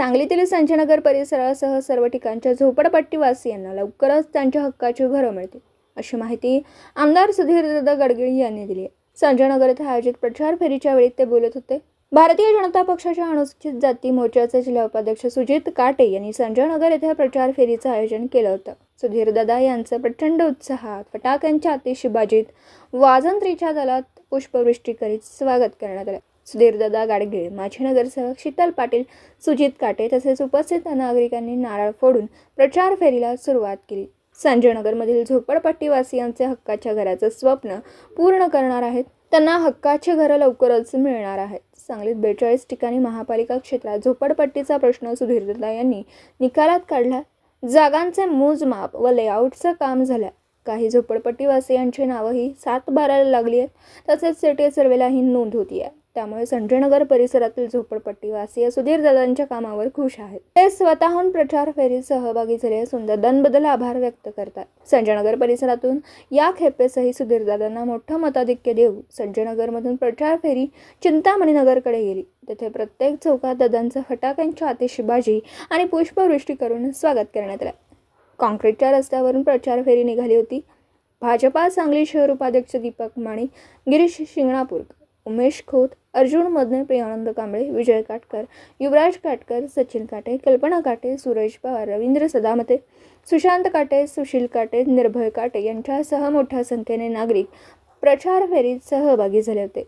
सांगलीतील संजयनगर परिसरासह सर्व ठिकाणच्या झोपडपट्टीवासियांना लवकरच त्यांच्या हक्काची घरं मिळतील, अशी माहिती आमदार सुधीरदादा गडगळे यांनी दिली आहे. संजयनगर येथे आयोजित प्रचार फेरीच्या वेळी ते बोलत होते. भारतीय जनता पक्षाच्या अनुसूचित जाती मोर्चाचे जिल्हा उपाध्यक्ष सुजित काटे यांनी संजयनगर येथे प्रचार फेरीचं आयोजन केलं होतं. सुधीरदादा यांचं प्रचंड उत्साहात फटाक्यांच्या आतिषबाजीत वाजंत्रीच्या तालात पुष्पवृष्टी करीत स्वागत करण्यात आलं. सुधीरदादा गाडगीळ, माजी नगरसेवक शीतल पाटील, सुजित काटे तसेच उपस्थित नागरिकांनी नारळ फोडून प्रचार फेरीला सुरुवात केली. संजयनगरमधील झोपडपट्टीवासियांचे हक्काच्या घराचं स्वप्न पूर्ण करणार आहेत. त्यांना हक्काची घरं लवकरच मिळणार आहेत. सांगलीत 42 ठिकाणी महापालिका क्षेत्रात झोपडपट्टीचा प्रश्न सुधीरदादा यांनी निकालात काढला. जागांचे मोजमाप व लेआउटचं काम झालं. काही झोपडपट्टीवासियांची नावंही 7/12ला लागली आहेत. तसेच सिटी सर्वेलाही नोंद होती आहे. त्यामुळे संजयनगर परिसरातील झोपडपट्टीवासी सुधीरदादांच्या कामावर खुश आहेत. ते स्वतःहून प्रचार फेरीत सहभागी झाले असून दादांबद्दल आभार व्यक्त करतात. संजयनगर परिसरातून या खेपेसही सुधीरदादांना मोठं मताधिक्य देऊ संजयनगरमधून प्रचार फेरी चिंतामणीनगरकडे गेली. तेथे प्रत्येक चौकात दादांचं फटाक्यांची आतिषबाजी आणि पुष्पवृष्टी करून स्वागत करण्यात आलं. काँक्रीटच्या रस्त्यावरून प्रचार फेरी निघाली होती. भाजपा सांगली शहर उपाध्यक्ष दीपक माणी, गिरीश शिंगणापूर, उमेश खोत, अर्जुन मदने, प्रियानंद कांबळे, विजय काटकर, युवराज काटकर, सचिन काटे, कल्पना काटे, सुरेश पवार, रवींद्र सदामते, सुशांत काटे, सुशील काटे, निर्भय काटे यांच्यासह मोठ्या संख्येने नागरिक प्रचार फेरीत सहभागी झाले होते.